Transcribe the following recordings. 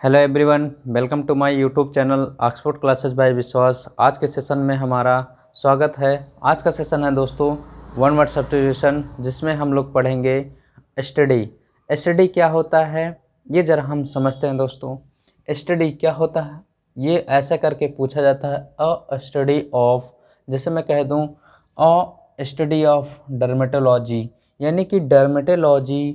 Hello everyone, welcome to my YouTube channel Oxford classes by Vishwas. आज के session में हमारा स्वागत है। आज का सेशन है दोस्तों वन वर्ड सब्स्टिट्यूशन, जिसमें हम लोग पढ़ेंगे स्टडी। स्टडी क्या होता है ये ज़रा हम समझते हैं दोस्तों। स्टडी क्या होता है ये ऐसा करके पूछा जाता है, अ स्टडी ऑफ, जैसे मैं कह दूँ अ स्टडी ऑफ डर्मेटोलॉजी, यानी कि डर्मेटोलॉजी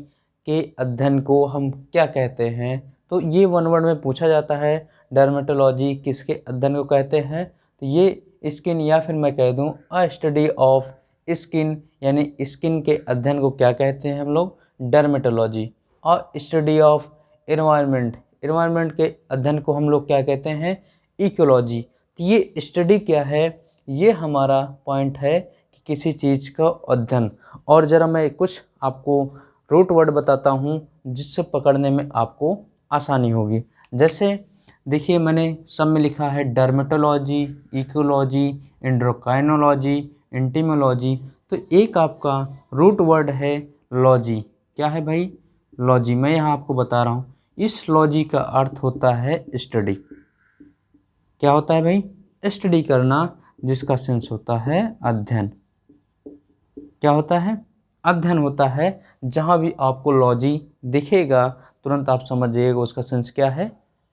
के अध्ययन को हम क्या कहते हैं। तो ये वन वर्ड में पूछा जाता है, डर्मेटोलॉजी किसके अध्ययन को कहते हैं। तो ये स्किन, या फिर मैं कह दूं अ स्टडी ऑफ स्किन, यानी स्किन के अध्ययन को क्या कहते हैं हम लोग, डर्मेटोलॉजी। और स्टडी ऑफ एनवायरनमेंट, एनवायरनमेंट के अध्ययन को हम लोग क्या कहते हैं, इकोलॉजी। तो ये स्टडी क्या है, ये हमारा पॉइंट है कि किसी चीज़ का अध्ययन। और ज़रा मैं कुछ आपको रूट वर्ड बताता हूँ जिससे पकड़ने में आपको आसानी होगी। जैसे देखिए, मैंने सब में लिखा है डर्मेटोलॉजी, इकोलॉजी, एंड्रोक्राइनोलॉजी, एंटीमोलॉजी। तो एक आपका रूट वर्ड है लॉजी। क्या है भाई, लॉजी। मैं यहाँ आपको बता रहा हूँ, इस लॉजी का अर्थ होता है स्टडी। क्या होता है भाई, स्टडी करना, जिसका सेंस होता है अध्ययन। क्या होता है, अध्ययन होता है। जहाँ भी आपको लॉजी दिखेगा तुरंत आप समझ जाइएगा उसका सेंस क्या है,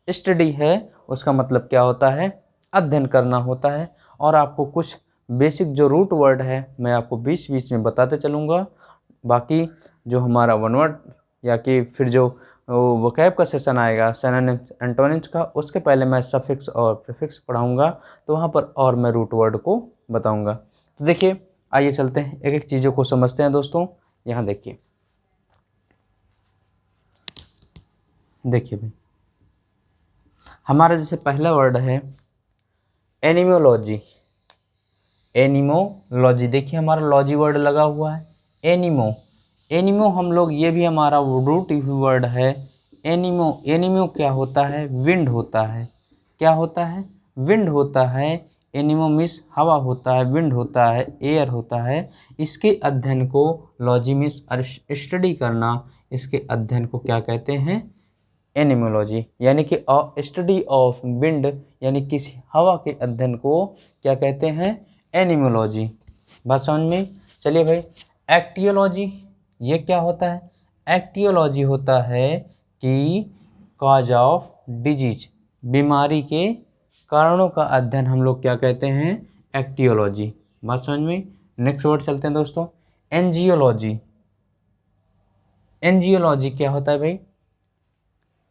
स्टडी है। उसका मतलब क्या होता है, अध्ययन करना होता है। और आपको कुछ बेसिक जो रूट वर्ड है मैं आपको बीच बीच में बताते चलूँगा। बाकी जो हमारा वन वर्ड या कि फिर जो वोकैब का सेशन आएगा सिनोनिम्स एंटोनिम्स का, उसके पहले मैं सफिक्स और प्रीफिक्स पढ़ाऊँगा, तो वहाँ पर और मैं रूट वर्ड को बताऊँगा। तो देखिए, आइए चलते हैं, एक एक चीज़ों को समझते हैं दोस्तों। यहाँ देखिए भाई, हमारा जैसे पहला वर्ड है एनिमोलॉजी। एनिमोलॉजी, देखिए हमारा लॉजी वर्ड लगा हुआ है। एनिमो हम लोग, ये भी हमारा रूट वर्ड है। एनिमो क्या होता है, विंड होता है। क्या होता है, विंड होता है। एनिमो मीन्स हवा होता है, विंड होता है, एयर होता है। इसके अध्ययन को लॉजी मीन्स स्टडी करना, इसके अध्ययन को क्या कहते हैं, एनिमोलॉजी। यानी कि स्टडी ऑफ विंड, यानी किसी हवा के अध्ययन को क्या कहते हैं, एनिमोलॉजी। बात समझ में। चलिए भाई, एक्टियोलॉजी, ये क्या होता है, एक्टियोलॉजी होता है कि कॉज ऑफ डिजीज, बीमारी के कारणों का अध्ययन हम लोग क्या कहते हैं, एक्टियोलॉजी। बात समझ में। नेक्स्ट वर्ड चलते हैं दोस्तों, एनजियोलॉजी। एनजियोलॉजी क्या होता है भाई,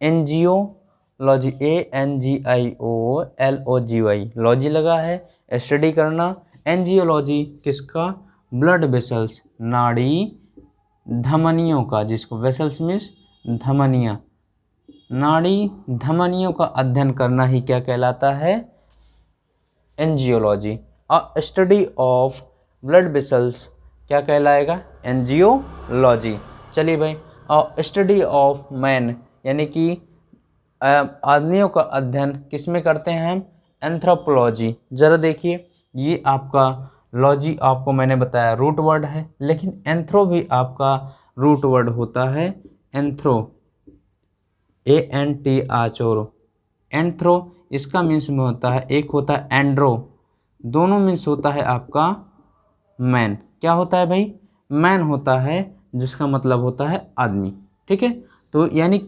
एनजियोलॉजी, ANGIOLOGY, लॉजी लगा है, स्टडी करना। एनजियोलॉजी किसका, ब्लड वेसल्स, नाड़ी धमनियों का, जिसको वेसल्स मीन्स धमनियाँ, नाड़ी धमनियों का अध्ययन करना ही क्या कहलाता है, एनजियोलॉजी। और स्टडी ऑफ ब्लड वेसल्स क्या कहलाएगा, एनजियोलॉजी। चलिए भाई, और स्टडी ऑफ मैन, यानी कि आदमियों का अध्ययन किस में करते हैं हम, एंथ्रोपोलॉजी। ज़रा देखिए, ये आपका लॉजी आपको मैंने बताया रूट वर्ड है, लेकिन एंथ्रो भी आपका रूट वर्ड होता है। एंथ्रो, ANTHRO, एंथ्रो, इसका मीन्स में होता है, एक होता है एंड्रो, दोनों मीन्स होता है आपका मैन। क्या होता है भाई, मैन होता है, जिसका मतलब होता है आदमी। ठीक है, तो यानी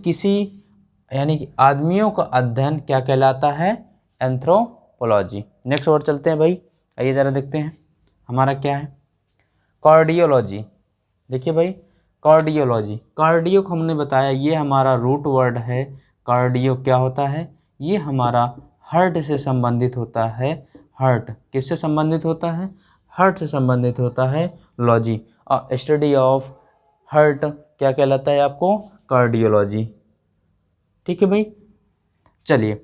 कि आदमियों का अध्ययन क्या कहलाता है, एंथ्रोपोलॉजी। नेक्स्ट वर्ड चलते हैं भाई, आइए ज़रा देखते हैं हमारा क्या है, कार्डियोलॉजी। देखिए भाई, कार्डियोलॉजी, कार्डियो को हमने बताया ये हमारा रूट वर्ड है। कार्डियो क्या होता है, ये हमारा हार्ट से संबंधित होता है। हार्ट किससे संबंधित होता है, हार्ट से संबंधित होता है, लॉजी। और स्टडी ऑफ हार्ट क्या कहलाता है आपको, कार्डियोलॉजी। ठीक है भाई। चलिए,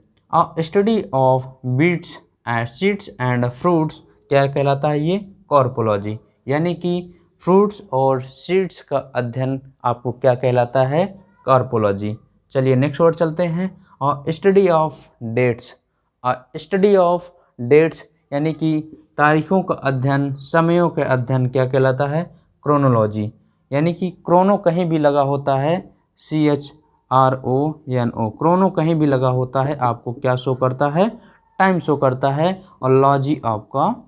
study of beets and seeds and fruits क्या कहलाता है, ये कॉर्पोलॉजी। यानी कि फ्रूट्स और सीड्स का अध्ययन आपको क्या कहलाता है, कॉर्पोलॉजी। चलिए नेक्स्ट वर्ड चलते हैं, और study of dates. Study of dates यानी कि तारीखों का अध्ययन, समयों के अध्ययन क्या कहलाता है, क्रोनोलॉजी। यानी कि क्रोनो कहीं भी लगा होता है, CH RONO। क्रोनो कहीं भी लगा होता है आपको क्या शो करता है, टाइम शो करता है। और लॉजी आपका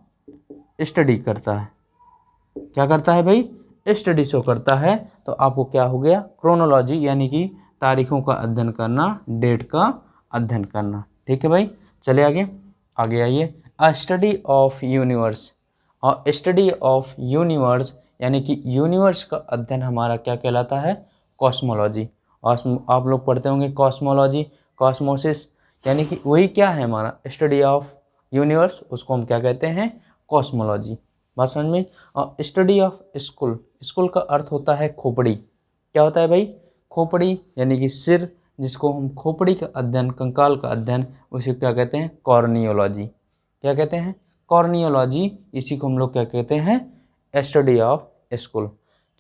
स्टडी करता है, क्या करता है भाई, स्टडी शो करता है। तो आपको क्या हो गया, क्रोनोलॉजी यानी कि तारीखों का अध्ययन करना, डेट का अध्ययन करना। ठीक है भाई, चले आगे आइए। अ स्टडी ऑफ यूनिवर्स, और स्टडी ऑफ यूनिवर्स यानी कि यूनिवर्स का अध्ययन हमारा क्या कहलाता है, कॉस्मोलॉजी। और आप लोग पढ़ते होंगे कॉस्मोलॉजी, कॉस्मोसिस, यानी कि वही क्या है हमारा स्टडी ऑफ यूनिवर्स, उसको हम क्या कहते हैं, कॉस्मोलॉजी। बात समझ में। और स्टडी ऑफ स्कुल, स्कुल का अर्थ होता है खोपड़ी। क्या होता है भाई, खोपड़ी यानी कि सिर, जिसको हम खोपड़ी का अध्ययन, कंकाल का अध्ययन, उसे क्या कहते हैं, कॉर्नियोलॉजी। क्या कहते हैं, कॉर्नियोलॉजी। इसी को हम लोग क्या कहते हैं, स्टडी ऑफ स्कुल।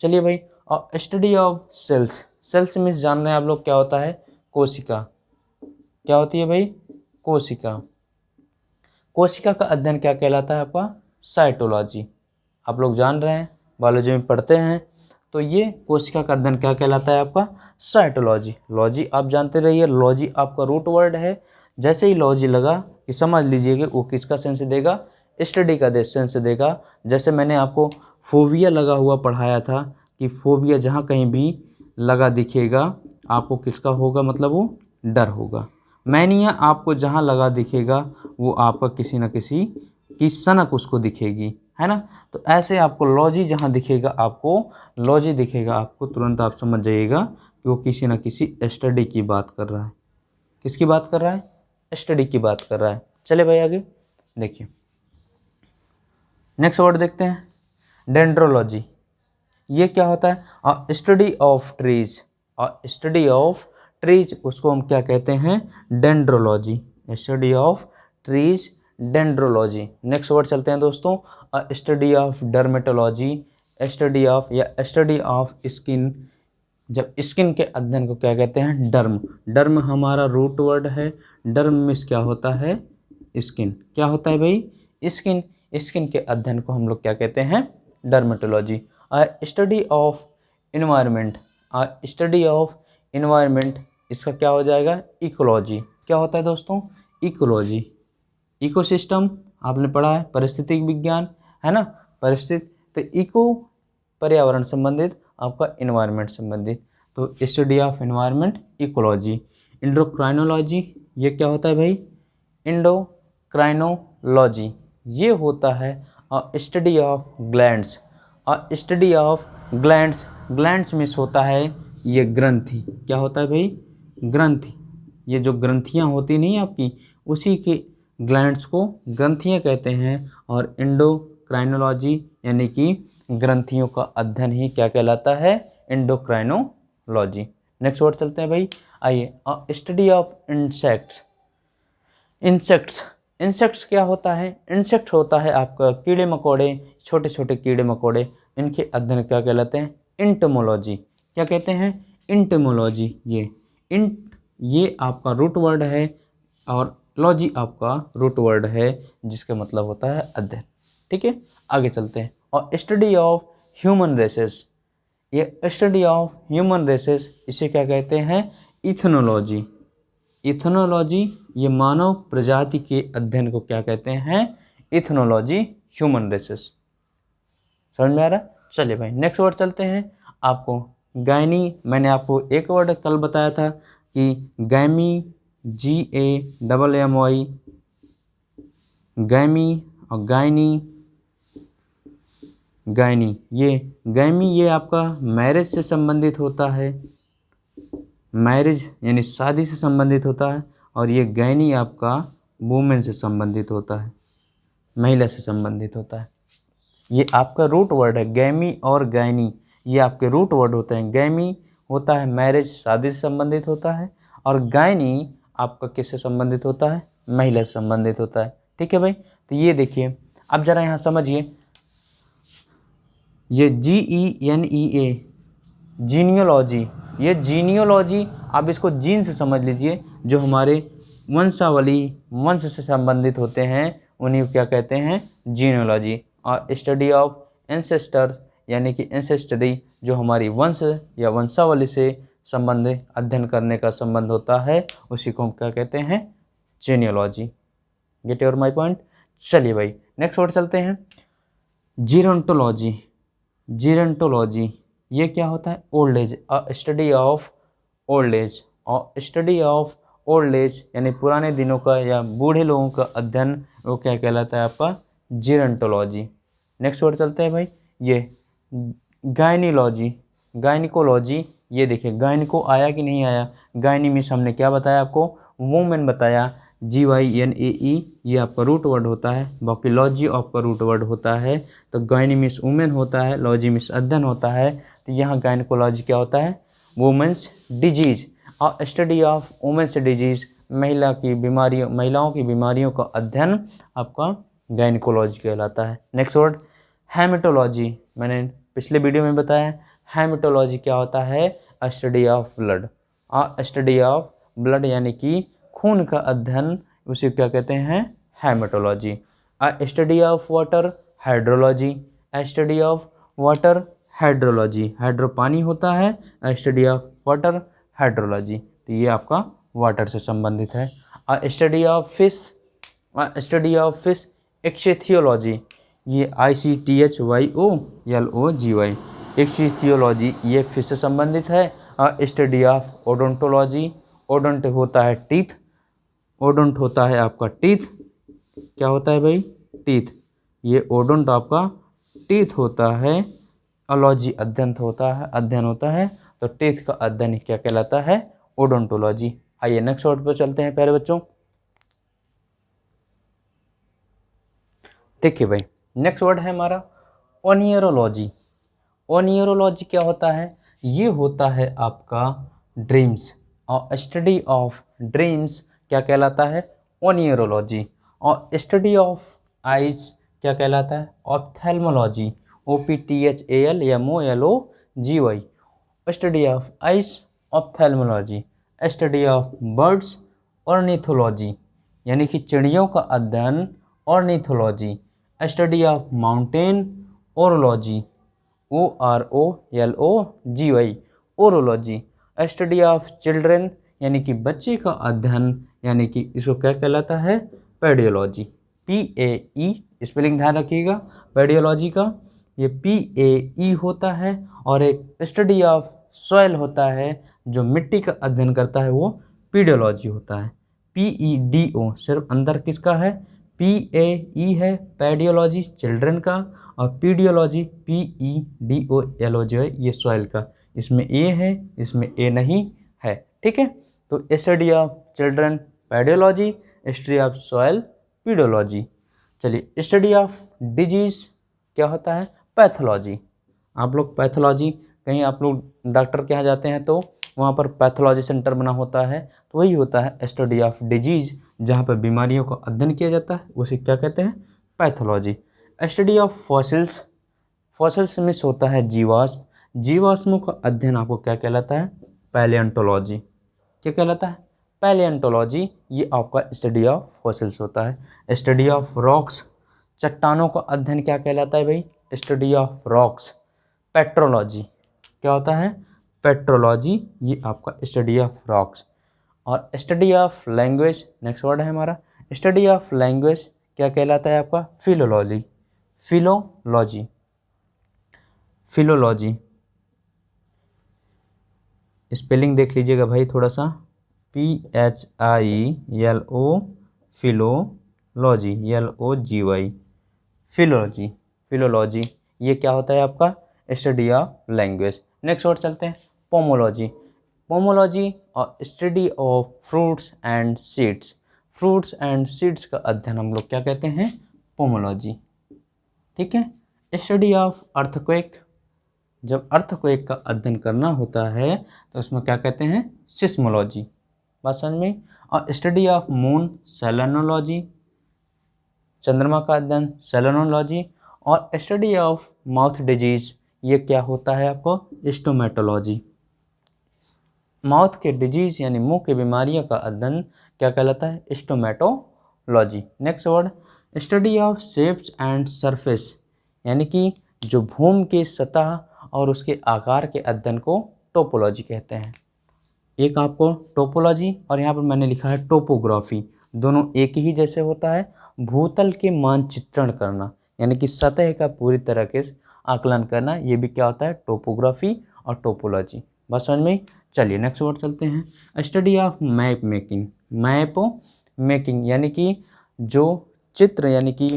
चलिए भाई, और study of cells, cells means जान रहे हैं आप लोग क्या होता है, कोशिका। क्या होती है भाई, कोशिका। कोशिका का अध्ययन क्या कहलाता है आपका, साइटोलॉजी। आप लोग जान रहे हैं, बायोलॉजी में पढ़ते हैं। तो ये कोशिका का अध्ययन क्या कहलाता है आपका, साइटोलॉजी। लॉजी आप जानते रहिए, लॉजी आपका रूट वर्ड है। जैसे ही लॉजी लगा कि समझ लीजिए कि वो किसका सेंस देगा, स्टडी का सेंस देगा। जैसे मैंने आपको फोबिया लगा हुआ पढ़ाया था कि फोबिया जहाँ कहीं भी लगा दिखेगा आपको किसका होगा, मतलब वो डर होगा। मैनिया आपको जहाँ लगा दिखेगा वो आपका किसी न किसी की सनक उसको दिखेगी, है ना। तो ऐसे आपको लॉजी जहाँ दिखेगा, आपको लॉजी दिखेगा, आपको तुरंत आप समझ जाइएगा कि वो किसी न किसी स्टडी की बात कर रहा है। किसकी बात कर रहा है, स्टडी की बात कर रहा है। चले भाई आगे देखिए, नेक्स्ट वर्ड देखते हैं, डेंड्रोलॉजी। ये क्या होता है, स्टडी ऑफ ट्रीज। और स्टडी ऑफ ट्रीज उसको हम क्या कहते हैं, dendrology. Study of trees, dendrology. Next word चलते हैं दोस्तों, study of dermatology. Study of या स्टडी ऑफ स्किन। जब स्किन के अध्ययन को क्या कहते हैं, डर्म। डर्म हमारा रूट वर्ड है। डर्म मीन्स क्या होता है, स्किन। क्या होता है भाई, स्किन। स्किन के अध्ययन को हम लोग क्या कहते हैं, dermatology. Study of environment. Study of environment, इसका क्या हो जाएगा, इकोलॉजी। क्या होता है दोस्तों, इकोलॉजी। इकोसिस्टम आपने पढ़ा है, पारिस्थितिक विज्ञान, है ना, परिस्थिति। तो इको पर्यावरण संबंधित, आपका इन्वायरमेंट संबंधित। तो study of environment, ecology. Endocrinology, ये क्या होता है भाई, इंडोक्राइनोलॉजी। ये होता है स्टडी ऑफ ग्लैंड्स। और study of glands, glands means होता है ये ग्रंथि। क्या होता है भाई, ग्रंथि। ये जो ग्रंथियाँ होती नहीं आपकी, उसी के ग्लैंड्स को ग्रंथियाँ कहते हैं। और इंडोक्राइनोलॉजी यानी कि ग्रंथियों का अध्ययन ही क्या कहलाता है, इंडोक्राइनोलॉजी। नेक्स्ट वर्ड चलते हैं भाई, आइए, study of insects. Insects, insects क्या होता है, इंसेक्ट होता है आपका कीड़े मकोड़े, छोटे छोटे कीड़े मकोड़े। इनके अध्ययन क्या कहलाते हैं, इंटमोलॉजी। क्या कहते हैं, इंटमोलॉजी। ये आपका रूट वर्ड है और लॉजी आपका रूट वर्ड है, जिसका मतलब होता है अध्ययन। ठीक है, आगे चलते हैं। और स्टडी ऑफ ह्यूमन रेसेस, ये स्टडी ऑफ ह्यूमन रेसेस, इसे क्या कहते हैं, इथनोलॉजी। इथनोलॉजी, ये मानव प्रजाति के अध्ययन को क्या कहते हैं, इथनोलॉजी, ह्यूमन रेसेस। समझ में आ रहा है। चलिए भाई नेक्स्ट वर्ड चलते हैं। आपको गायनी, मैंने आपको एक वर्ड कल बताया था कि गैमी, GAMMY, गैमी और गायनी। गायनी, ये गैमी ये आपका मैरिज से संबंधित होता है, मैरिज यानी शादी से संबंधित होता है। और ये गैनी आपका वुमेन से संबंधित होता है, महिला से संबंधित होता है। ये आपका रूट वर्ड है, गैमी और गायनी, ये आपके रूट वर्ड होते हैं। गैमी होता है मैरिज, शादी से संबंधित होता है। और गायनी आपका किससे संबंधित होता है, महिला से संबंधित होता है। ठीक है भाई, तो ये देखिए, अब जरा यहाँ समझिए, ये GENEA, जीनियोलॉजी। ये जीनियोलॉजी आप इसको जीन से समझ लीजिए, जो हमारे वंशावली, वंश से संबंधित होते हैं, उन्हीं को क्या कहते हैं, जीनियोलॉजी। और स्टडी ऑफ एंसेस्टर्स यानी कि एंसेस्टरी, जो हमारी वंश या वंशावली से संबंध अध्ययन करने का संबंध होता है, उसी को हम क्या कहते हैं, genealogy. Get your my point. चलिए भाई नेक्स्ट वर्ड चलते हैं, जीरोंटोलॉजी। जीरोंटोलॉजी ये क्या होता है, old age, study of old age, और स्टडी ऑफ ओल्ड एज यानी पुराने दिनों का या बूढ़े लोगों का अध्ययन, वो क्या कहलाता है आपका, जीरोंटोलॉजी। नेक्स्ट वर्ड चलते हैं भाई, ये गायनिलॉजी, गायनिकोलॉजी। ये देखिए गायनिको आया कि नहीं आया, गायनी मीन्स हमने क्या बताया आपको, वुमेन बताया, GYNAE ये आपका रूट वर्ड होता है, बाकी लॉजी आपका रूट वर्ड होता है। तो गायनी मीन्स वुमेन होता है, लॉजी मीन्स अध्ययन होता है। तो यहाँ गायनिकोलॉजी क्या होता है, वुमेन्स डिजीज, और स्टडी ऑफ वुमेन्स डिजीज, महिला की बीमारियों, महिलाओं की बीमारियों का अध्ययन आपका गायनिकोलॉजी कहलाता है। नेक्स्ट वर्ड हेमेटोलॉजी, मैंने पिछले वीडियो में बताया हेमेटोलॉजी क्या होता है, study of blood, study of blood यानी कि खून का अध्ययन, उसे क्या कहते हैं, haematology. Study of water, hydrology, study of water hydrology, hydro पानी होता है, स्टडी ऑफ वाटर हाइड्रोलॉजी, तो ये आपका वाटर से संबंधित है। Study of fish, study of fish ichthyology, ये ICTHYOLOGY, एक्सेथियोलॉजी ये फिश से संबंधित है। स्टडी ऑफ ओडोंटोलॉजी, ओडोंट होता है टीथ, ओडोंट होता है आपका टीथ, क्या होता है भाई, टीथ, ये ओडोंट आपका टीथ होता है, अलॉजी अध्ययन होता है, तो टीथ का अध्ययन क्या कहलाता है, ओडोंटोलॉजी। आइए नेक्स्ट वर्ड पर चलते हैं प्यारे बच्चों। देखिए भाई नेक्स्ट वर्ड है हमारा ओनियरोलॉजी। ओनियरोलॉजी क्या होता है, ये होता है आपका ड्रीम्स, और स्टडी ऑफ ड्रीम्स क्या कहलाता है, ओनियरोलॉजी। और स्टडी ऑफ आइज क्या कहलाता है, ophthalmology, OPTHALMOLOGY, study of eyes ophthalmology. Study of birds ornithology, यानी कि चिड़ियों का अध्ययन, ornithology. Study of mountain orology, OROLOGY, orology. Study of children यानी कि बच्चे का अध्ययन, यानी कि इसको क्या कहलाता है, पेडियोलॉजी, PAE, स्पेलिंग ध्यान रखिएगा पेडियोलॉजी का, ये PAE होता है। और एक स्टडी ऑफ सॉइल होता है, जो मिट्टी का अध्ययन करता है, वो पीडियोलॉजी होता है, PEDO, सिर्फ अंदर किसका है, PAE है, पेडियोलॉजी चिल्ड्रन का, और पीडियोलॉजी PEDOLOGY ये सॉइल का, इसमें A है, इसमें A नहीं है, ठीक है। तो study of children paedology, study of soil pedology. चलिए स्टडी ऑफ डिजीज क्या होता है, पैथोलॉजी। आप लोग पैथोलॉजी, कहीं आप लोग डॉक्टर के यहाँ जाते हैं तो वहाँ पर पैथोलॉजी सेंटर बना होता है, तो वही होता है स्टडी ऑफ डिजीज, जहाँ पर बीमारियों का अध्ययन किया जाता है, उसे क्या कहते हैं, pathology. Study of fossils, fossils में होता है जीवाश्म, जीवाश्मों का अध्ययन आपको क्या कहलाता है, पैलियोंटोलॉजी, क्या कहलाता है, पैलियोंटोलॉजी, ये आपका स्टडी ऑफ फॉसिल्स होता है। स्टडी ऑफ रॉक्स, चट्टानों का अध्ययन क्या कहलाता है भाई, स्टडी ऑफ रॉक्स। पेट्रोलॉजी क्या होता है, पेट्रोलॉजी, ये आपका स्टडी ऑफ रॉक्स। और study of language, next word है हमारा, स्टडी ऑफ लैंग्वेज क्या कहलाता है आपका, फिलोलॉजी, फिलोलॉजी, फिलोलॉजी। स्पेलिंग देख लीजिएगा भाई थोड़ा सा, PHILO, philology, LOGY, philology, philology, ये क्या होता है आपका, study of language. Next word चलते हैं, पोमोलॉजी, पोमोलॉजी और study of fruits and seeds, fruits and seeds का अध्ययन हम लोग क्या कहते हैं, पोमोलॉजी, ठीक है। स्टडी ऑफ अर्थक्वेक, जब अर्थक्वेक का अध्ययन करना होता है तो उसमें क्या कहते हैं, सिस्मोलॉजी, बात समझ में। और स्टडी ऑफ मून, सेलेनोलॉजी, चंद्रमा का अध्ययन, सेलेनोलॉजी। और स्टडी ऑफ माउथ डिजीज, ये क्या होता है आपको, स्टोमेटोलॉजी, माउथ के डिजीज यानी मुंह के बीमारियों का अध्ययन क्या कहलाता है, stomatology. Next word, study of shapes and surface, यानी कि जो भूमि की सतह और उसके आकार के अध्ययन को टोपोलॉजी कहते हैं, एक आपको टोपोलॉजी और यहाँ पर मैंने लिखा है टोपोग्राफी, दोनों एक ही जैसे होता है। भूतल के मानचित्रण करना यानी कि सतह का पूरी तरह के आकलन करना, ये भी क्या होता है, टोपोग्राफी और टोपोलॉजी। बात समझ में? चलिए नेक्स्ट वर्ड चलते हैं। Study of map making. Map making यानी कि जो चित्र यानी कि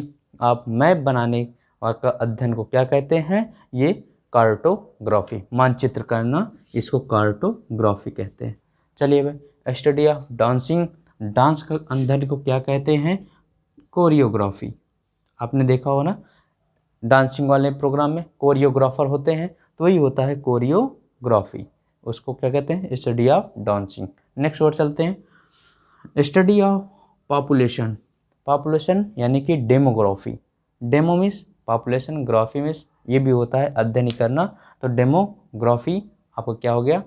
आप मैप बनाने और का अध्ययन को क्या कहते हैं, ये कार्टोग्राफी, मानचित्र करना, इसको कार्टोग्राफी कहते हैं। चलिए भाई, स्टडी ऑफ डांसिंग। डांस का अध्ययन को क्या कहते हैं, कोरियोग्राफी। आपने देखा हो ना डांसिंग वाले प्रोग्राम में कोरियोग्राफर होते हैं, तो वही होता है कोरियोग्राफी, उसको क्या कहते हैं, study of dancing. Next word चलते हैं। Study of population. पॉपुलेशन यानी कि demography. Demo means population, graphy means ये भी होता है अध्ययन करना, तो डेमोग्राफी आपको क्या हो गया,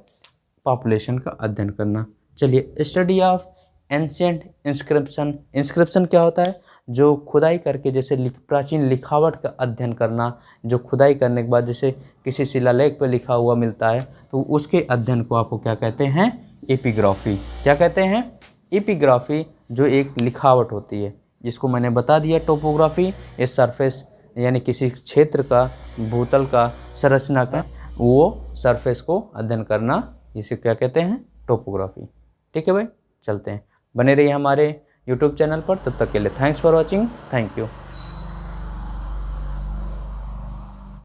पॉपुलेशन का अध्ययन करना। चलिए, study of ancient inscription. Inscription क्या होता है, जो खुदाई करके जैसे प्राचीन लिखावट का अध्ययन करना, जो खुदाई करने के बाद जैसे किसी शिलालेख पर लिखा हुआ मिलता है, तो उसके अध्ययन को आपको क्या कहते हैं, एपिग्राफी। क्या कहते हैं, एपिग्राफी, जो एक लिखावट होती है, जिसको मैंने बता दिया। टोपोग्राफी ये सरफेस यानी किसी क्षेत्र का, भूतल का, संरचना का, वो सरफेस को अध्ययन करना, इसे क्या कहते हैं, टोपोग्राफी। ठीक है भाई, चलते हैं, बने रहिए हमारे YouTube चैनल पर। तब तक के लिए thanks for watching, thank you.